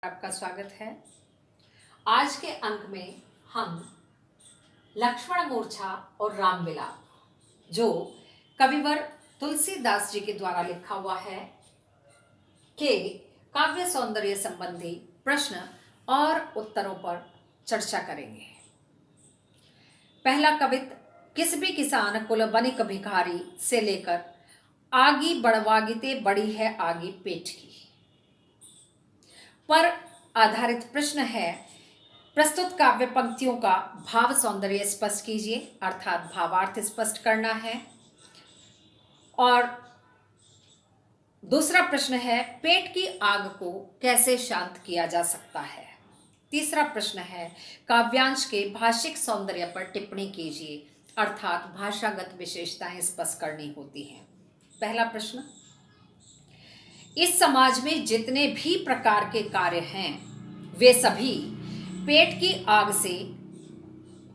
आपका स्वागत है। आज के अंक में हम लक्ष्मण मूर्छा और राम विलाप जो कविवर तुलसीदास जी के द्वारा लिखा हुआ है के काव्य सौंदर्य संबंधी प्रश्न और उत्तरों पर चर्चा करेंगे। पहला कवित किस भी किसान कुल बनिक भिखारी से लेकर आगी बढ़वागिते बड़ी है आगी पेट की पर आधारित प्रश्न है। प्रस्तुत काव्य पंक्तियों का भाव सौंदर्य स्पष्ट कीजिए, अर्थात भावार्थ स्पष्ट करना है। और दूसरा प्रश्न है पेट की आग को कैसे शांत किया जा सकता है। तीसरा प्रश्न है काव्यांश के भाषिक सौंदर्य पर टिप्पणी कीजिए, अर्थात भाषागत विशेषताएं स्पष्ट करनी होती हैं। पहला प्रश्न, इस समाज में जितने भी प्रकार के कार्य हैं वे सभी पेट की आग से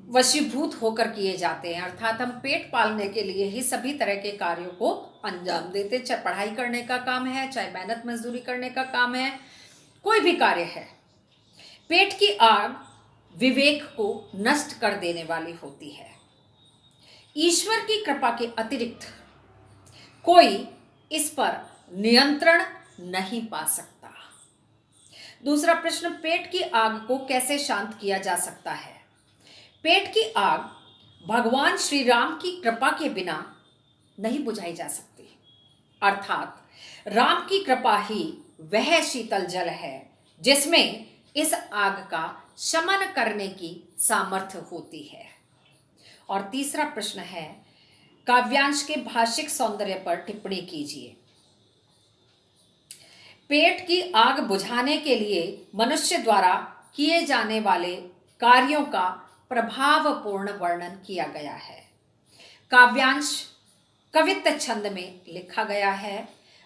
वशीभूत होकर किए जाते हैं, अर्थात हम पेट पालने के लिए ही सभी तरह के कार्यों को अंजाम देते, चाहे पढ़ाई करने का काम है, चाहे मेहनत मजदूरी करने का काम है, कोई भी कार्य है। पेट की आग विवेक को नष्ट कर देने वाली होती है। ईश्वर की कृपा के अतिरिक्त कोई इस पर नियंत्रण नहीं पा सकता। दूसरा प्रश्न, पेट की आग को कैसे शांत किया जा सकता है। पेट की आग भगवान श्री राम की कृपा के बिना नहीं बुझाई जा सकती, अर्थात राम की कृपा ही वह शीतल जल है जिसमें इस आग का शमन करने की सामर्थ्य होती है। और तीसरा प्रश्न है काव्यांश के भाषिक सौंदर्य पर टिप्पणी कीजिए। पेट की आग बुझाने के लिए मनुष्य द्वारा किए जाने वाले कार्यों का प्रभावपूर्ण वर्णन किया गया है। काव्यांश कवित्त छंद में लिखा गया है।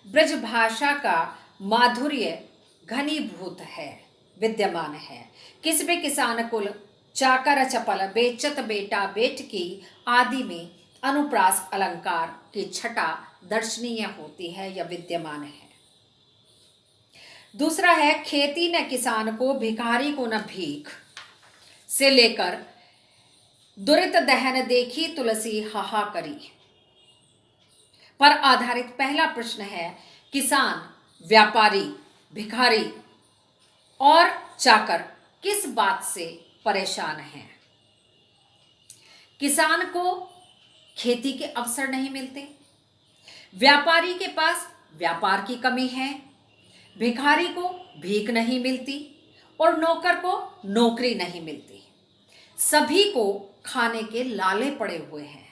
ब्रज भाषा का माधुर्य घनीभूत है, विद्यमान है। किस भी किसान कुल चाकर चपल बेचत बेटा बेट की आदि में अनुप्रास अलंकार की छटा दर्शनीय होती है या विद्यमान है। दूसरा है खेती न किसान को भिखारी को न भीख से लेकर दुरित दहन देखी तुलसी हाहा करी पर आधारित पहला प्रश्न है किसान, व्यापारी, भिखारी और चाकर किस बात से परेशान हैं। किसान को खेती के अवसर नहीं मिलते, व्यापारी के पास व्यापार की कमी है, भिखारी को भीख नहीं मिलती और नौकर को नौकरी नहीं मिलती। सभी को खाने के लाले पड़े हुए हैं।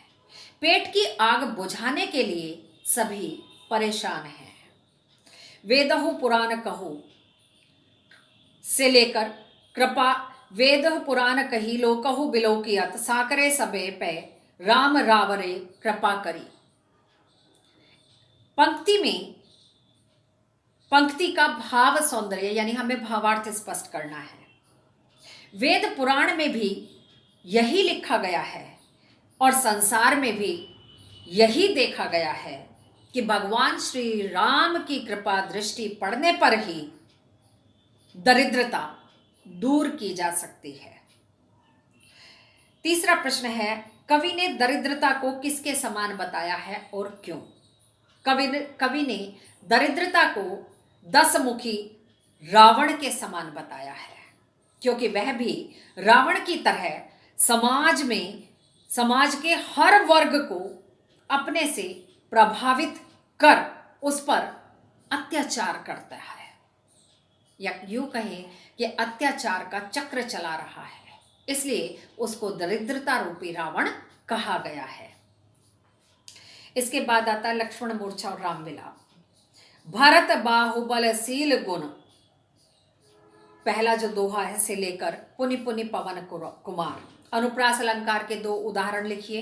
पेट की आग बुझाने के लिए सभी परेशान हैं। वेदहु पुराण कहू से लेकर कृपा वेद पुराण कही लोकहु बिलोकियत साकरे सबे पे राम रावरे कृपा करी। पंक्ति का भाव सौंदर्य यानी हमें भावार्थ स्पष्ट करना है। वेद पुराण में भी यही लिखा गया है और संसार में भी यही देखा गया है कि भगवान श्री राम की कृपा दृष्टि पड़ने पर ही दरिद्रता दूर की जा सकती है। तीसरा प्रश्न है कवि ने दरिद्रता को किसके समान बताया है और क्यों। कवि ने दरिद्रता को 10 मुखी रावण के समान बताया है, क्योंकि वह भी रावण की तरह समाज के हर वर्ग को अपने से प्रभावित कर उस पर अत्याचार करता है, या यूं कहें कि अत्याचार का चक्र चला रहा है, इसलिए उसको दरिद्रता रूपी रावण कहा गया है। इसके बाद आता है लक्ष्मण मूर्छा और राम विलाप। भरत बाहुबल सील गुण, पहला जो दोहा है से लेकर पुनि पुनि पवन कुमार। अनुप्रास अलंकार के 2 उदाहरण लिखिए।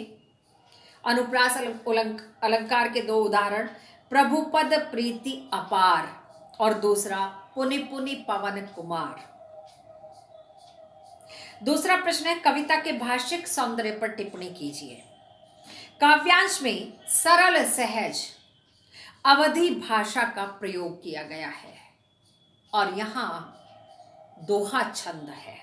अनुप्रास अलंकार के 2 उदाहरण प्रभुपद प्रीति अपार और दूसरा पुनि पुनि पवन कुमार। दूसरा प्रश्न है कविता के भाषिक सौंदर्य पर टिप्पणी कीजिए। काव्यांश में सरल सहज अवधि भाषा का प्रयोग किया गया है और यहाँ दोहा छंद है।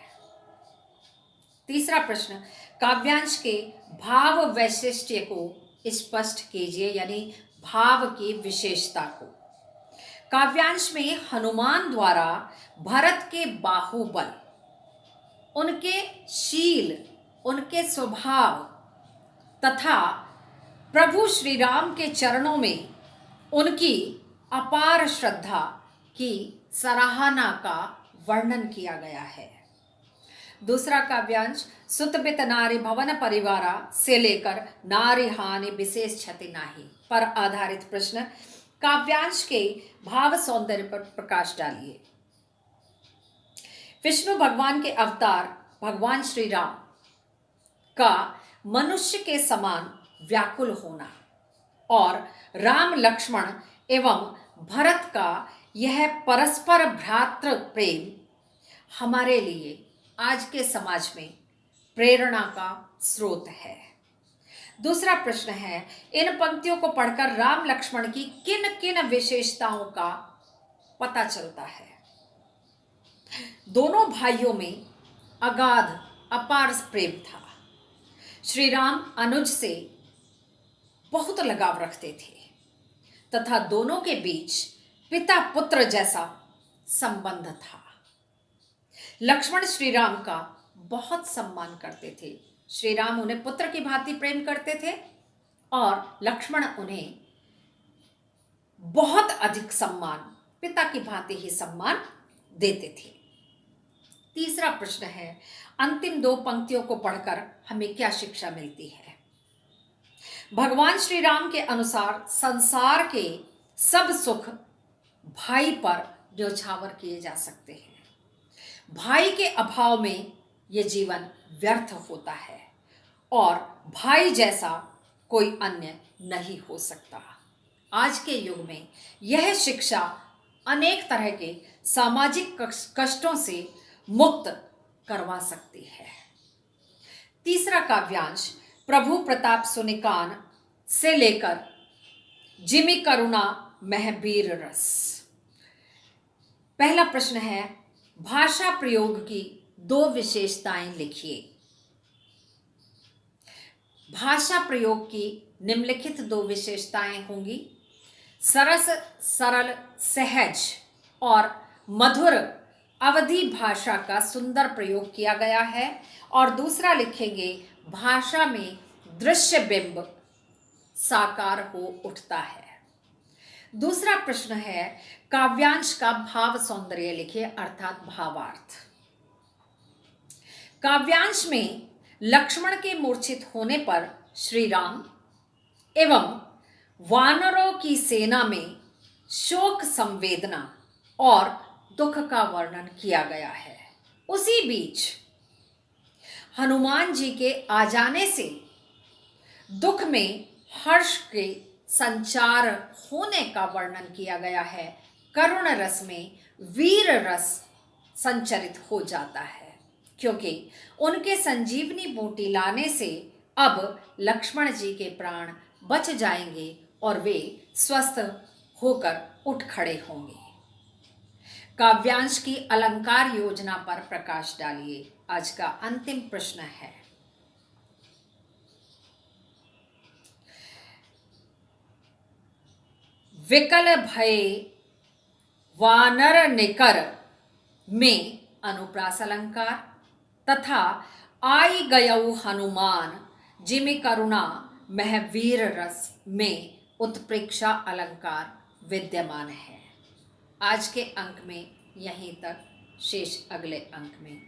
तीसरा प्रश्न, काव्यांश के भाव वैशिष्ट्य को स्पष्ट कीजिए, यानी भाव की विशेषता को। काव्यांश में हनुमान द्वारा भरत के बाहुबल, उनके शील, उनके स्वभाव तथा प्रभु श्री राम के चरणों में उनकी अपार श्रद्धा की सराहना का वर्णन किया गया है। दूसरा काव्यांश सुतबित नारी भवन परिवारा से लेकर नारी हानि विशेष क्षति नाही पर आधारित प्रश्न। काव्यांश के भाव सौंदर्य पर प्रकाश डालिए। विष्णु भगवान के अवतार भगवान श्री राम का मनुष्य के समान व्याकुल होना और राम लक्ष्मण एवं भरत का यह परस्पर भ्रातृ प्रेम हमारे लिए आज के समाज में प्रेरणा का स्रोत है। दूसरा प्रश्न है, इन पंक्तियों को पढ़कर राम लक्ष्मण की किन किन विशेषताओं का पता चलता है? दोनों भाइयों में अगाध अपार प्रेम था। श्री राम अनुज से बहुत लगाव रखते थे तथा दोनों के बीच पिता पुत्र जैसा संबंध था। लक्ष्मण श्री राम का बहुत सम्मान करते थे। श्री राम उन्हें पुत्र की भांति प्रेम करते थे और लक्ष्मण उन्हें बहुत अधिक सम्मान, पिता की भांति ही सम्मान देते थे। तीसरा प्रश्न है, अंतिम दो पंक्तियों को पढ़कर हमें क्या शिक्षा मिलती है? भगवान श्री राम के अनुसार संसार के सब सुख भाई पर न्योछावर किए जा सकते हैं। भाई के अभाव में ये जीवन व्यर्थ होता है और भाई जैसा कोई अन्य नहीं हो सकता। आज के युग में यह शिक्षा अनेक तरह के सामाजिक कष्टों से मुक्त करवा सकती है। तीसरा काव्यांश प्रभु प्रताप सुनिकान से लेकर जिमि करुणा महबीर रस। पहला प्रश्न है, भाषा प्रयोग की दो विशेषताएं लिखिए। भाषा प्रयोग की निम्नलिखित दो विशेषताएं होंगी, सरस, सरल, सहज और मधुर अवधी भाषा का सुंदर प्रयोग किया गया है। और दूसरा लिखेंगे, भाषा में दृश्य बिंब साकार हो उठता है। दूसरा प्रश्न है, काव्यांश का भाव सौंदर्य लिखिए, अर्थात भावार्थ। काव्यांश में लक्ष्मण के मूर्छित होने पर श्री राम एवं वानरों की सेना में शोक संवेदना और दुख का वर्णन किया गया है। उसी बीच हनुमान जी के आ जाने से दुख में हर्ष के संचार होने का वर्णन किया गया है। करुण रस में वीर रस संचरित हो जाता है, क्योंकि उनके संजीवनी बूटी लाने से अब लक्ष्मण जी के प्राण बच जाएंगे और वे स्वस्थ होकर उठ खड़े होंगे। काव्यांश की अलंकार योजना पर प्रकाश डालिए। आज का अंतिम प्रश्न है, विकल भय वानर निकर में अनुप्रास अलंकार तथा आई गयऊ हनुमान जिमि करुणा महवीर रस में उत्प्रेक्षा अलंकार विद्यमान है। आज के अंक में यहीं तक, शेष अगले अंक में।